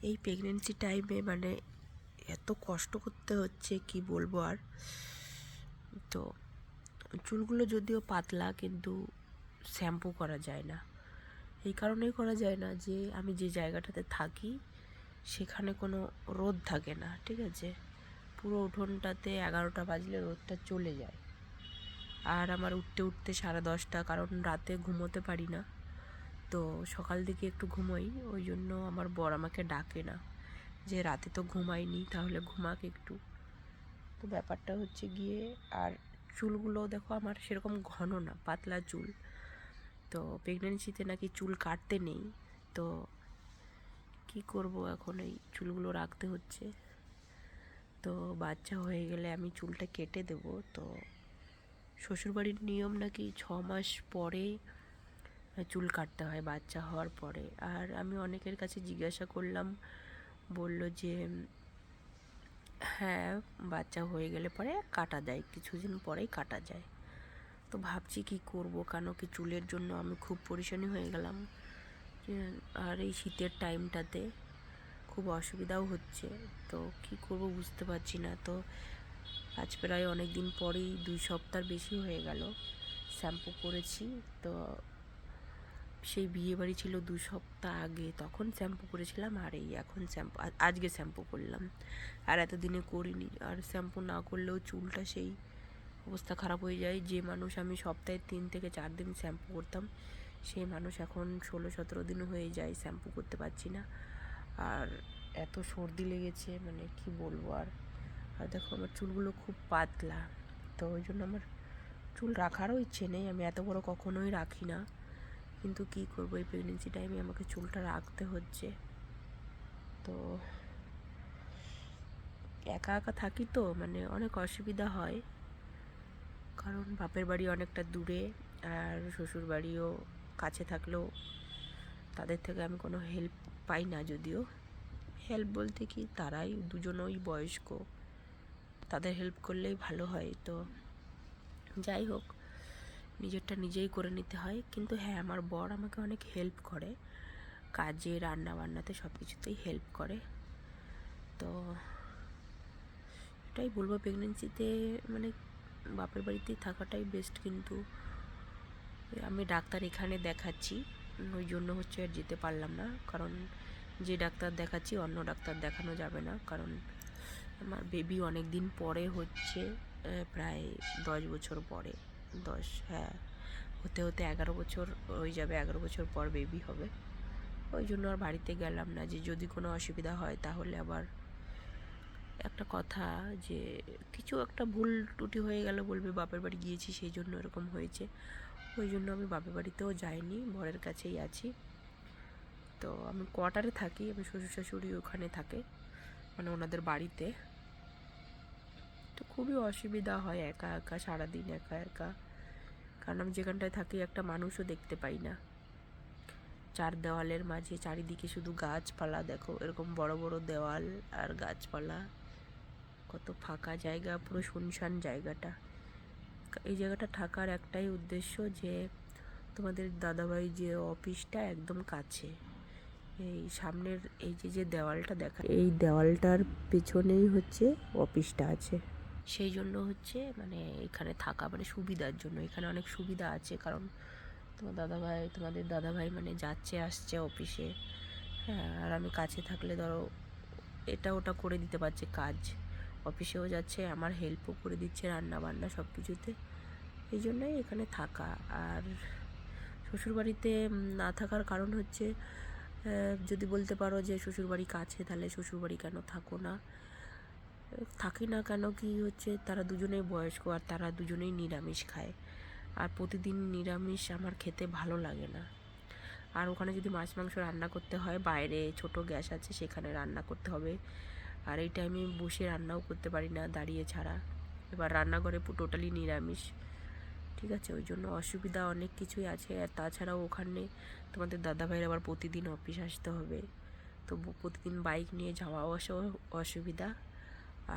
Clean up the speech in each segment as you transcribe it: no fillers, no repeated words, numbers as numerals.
এই প্রেগনেন্সি টাইমে মানে এত কষ্ট করতে হচ্ছে কি বলবো আর। তো চুলগুলো যদিও পাতলা, কিন্তু শ্যাম্পু করা যায় না। এই কারণেই করা যায় না যে আমি যে জায়গাটাতে থাকি সেখানে কোনো রোদ থাকে না, ঠিক আছে। পুরো উঠোনটাতে 11টা বাজলে রোদটা চলে যায়। আর আমার উঠতে উঠতে 10:30, কারণ রাতে ঘুমোতে পারি না। তো সকাল দিকে একটু ঘুমোই, ওই জন্য আমার বর আমাকে ডাকে না যে রাতে তো ঘুমাইনি, তাহলে ঘুমাক একটু। তো ব্যাপারটা হচ্ছে গিয়ে, আর চুলগুলো দেখো আমার সেরকম ঘন না, পাতলা চুল। তো প্রেগনেন্সিতে নাকি চুল কাটতে নেই। তো কি করব, এখন এই চুলগুলো রাখতে হচ্ছে। তো বাচ্চা হয়ে গেলে আমি চুলটা কেটে দেব। তো শ্বশুরবাড়ির নিয়ম নাকি 6 মাস পরে চুল কাটতে হয় বাচ্চা হওয়ার পরে। আর আমি অনেকের কাছে জিজ্ঞাসা করলাম, বলল যে হ্যাঁ, বাচ্চা হয়ে গেলে পরে কাটা যায়, কিছুদিন পরেই কাটা যায়। তো ভাবছি কি করব, কেন কি চুলের জন্য আমি খুব পরেশানি হয়ে গেলাম। আর এই শীতের টাইমটাতে খুব অসুবিধাও হচ্ছে। তো কি করব বুঝতে পারছি না। তো আজ প্রায় অনেক দিন পরেই, 2 সপ্তাহ বেশি হয়ে গেল শ্যাম্পু করেছি। তো সেই বিয়েবাড়ি ছিল 2 সপ্তাহ আগে, তখন শ্যাম্পু করেছিলাম। আর এই এখন আজকে শ্যাম্পু করলাম। আর এতদিনে করিনি। আর শ্যাম্পু না করলেও চুলটা সেই অবস্থা খারাপ হয়ে যায়। যে মানুষ আমি সপ্তাহে 3 থেকে 4 দিন শ্যাম্পু করতাম, সেই মানুষ এখন 16-17 দিন হয়ে যায় শ্যাম্পু করতে পারছি না। আর এত সর্দি লেগেছে, মানে কি বলবো আর। আর দেখো আমার চুলগুলো খুব পাতলা, তো ওই জন্য আমার চুল রাখারও ইচ্ছে নেই। আমি এত বড় কখনোই রাখি না, কিন্তু কি করবো, এই প্রেগনেন্সি টাইমে আমাকে চুলটা রাখতে হচ্ছে। তো একা একা থাকি, তো মানে অনেক অসুবিধা হয়, কারণ বাপের বাড়ি অনেকটা দূরে, আর শ্বশুর বাড়িও কাছে থাকলেও তাদের থেকে আমি কোনো হেল্প পাই না। যদিও হেল্প বলতে কি, তারাই দুজনই বয়স্ক, তাদের হেল্প করলেই ভালো হয়। তো যাই হোক, নিজেরটা নিজেই করে নিতে হয়। কিন্তু হ্যাঁ, আমার বর আমাকে অনেক হেল্প করে, কাজে, রান্না বান্নাতে, সব কিছুতেই হেল্প করে। তো এটাই বলবো, প্রেগনেন্সিতে মানে বাপের বাড়িতেই থাকাটাই বেস্ট। কিন্তু আমি ডাক্তার এখানে দেখাচ্ছি, ওই জন্য হচ্ছে আর যেতে পারলাম না। কারণ যে ডাক্তার দেখাচ্ছি অন্য ডাক্তার দেখানো যাবে না, কারণ আমার বেবি অনেক দিন পরে হচ্ছে, প্রায় 10 বছর পরে। হ্যাঁ, হতে হতে 11 বছর হয়ে যাবে, 11 বছর পর বেবি হবে। ওই জন্য আর বাড়িতে গেলাম না, যে যদি কোনো অসুবিধা হয় তাহলে আবার একটা কথা, যে কিছু একটা ভুল ত্রুটি হয়ে গেল, বলবে বাপের বাড়ি গিয়েছি সেই জন্য এরকম হয়েছে। ওই জন্য আমি বাপের বাড়িতেও যাইনি, বরের কাছেই আছি। তো আমি কোয়ার্টারে থাকি, আমি শ্বশুর শাশুড়ি ওখানে থাকে, মানে ওনাদের বাড়িতে। তো খুবই অসুবিধা হয় একা একা, সারাদিন একা একা। কারণ আমি যেখানটায় থাকি একটা মানুষও দেখতে পাই না। 4 দেওয়ালের মাঝে চারিদিকে শুধু গাছপালা, দেখো এরকম বড় বড় দেওয়াল আর গাছপালা, কত ফাঁকা জায়গা, পুরো শুনশান জায়গাটা। এই জায়গাটা থাকার একটাই উদ্দেশ্য, যে তোমাদের দাদাভাই যে অফিসটা একদম কাছে, এই সামনের এই যে দেওয়ালটা দেখা, এই দেওয়ালটার পেছনেই হচ্ছে অফিসটা আছে। সেই জন্য হচ্ছে মানে এখানে থাকা মানে সুবিধার জন্য, এখানে অনেক সুবিধা আছে। কারণ তোমাদের দাদাভাই মানে যাচ্ছে আসছে অফিসে। হ্যাঁ, আর আমি কাছে থাকলে ধরো এটা ওটা করে দিতে পারছে কাজ, অফিসেও যাচ্ছে, আমার হেল্পও করে দিচ্ছে রান্না বান্না সব কিছুতে। এই জন্যই এখানে থাকা। আর শ্বশুরবাড়িতে না থাকার কারণ হচ্ছে, যদি বলতে পারো যে শ্বশুরবাড়ি কাছে, তাহলে শ্বশুরবাড়ি কেন থাকো না। থাকি না কেন, কি হচ্ছে, তারা দুজনেই বয়স্ক, আর তারা দুজনেই নিরামিষ খায়। আর প্রতিদিন নিরামিষ আমার খেতে ভালো লাগে না। আর ওখানে যদি মাছ মাংস রান্না করতে হয়, বাইরে ছোট গ্যাস আছে, সেখানে রান্না করতে হবে। আর এই টাইমে বসে রান্নাও করতে পারি না, দাঁড়িয়ে ছাড়া। এবার রান্নাঘরে টোটালি নিরামিষ, ঠিক আছে। ওই জন্য অসুবিধা অনেক কিছুই আছে। আর তাছাড়াও ওখানে তোমাদের দাদাভাইয়ের আবার প্রতিদিন অফিস আসতে হবে, তো প্রতিদিন বাইক নিয়ে যাওয়াও অসুবিধা।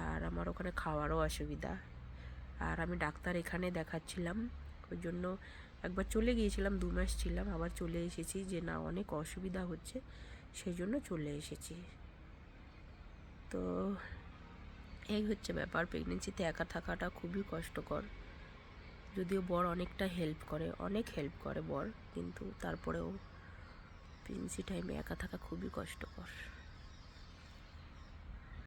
আর আমার ওখানে খাওয়ারও অসুবিধা। আর আমি ডাক্তার এখানে দেখাচ্ছিলাম, ওই জন্য একবার চলে গিয়েছিলাম, 2 মাস ছিলাম, আবার চলে এসেছি, যে না অনেক অসুবিধা হচ্ছে, সেই জন্য চলে এসেছি। তো এই হচ্ছে ব্যাপার, প্রেগনেন্সিতে একা থাকাটা খুবই কষ্টকর। যদিও বর অনেকটা হেল্প করে, অনেক হেল্প করে বর, কিন্তু তারপরেও প্রেগনেন্সি টাইমে একা থাকা খুবই কষ্টকর।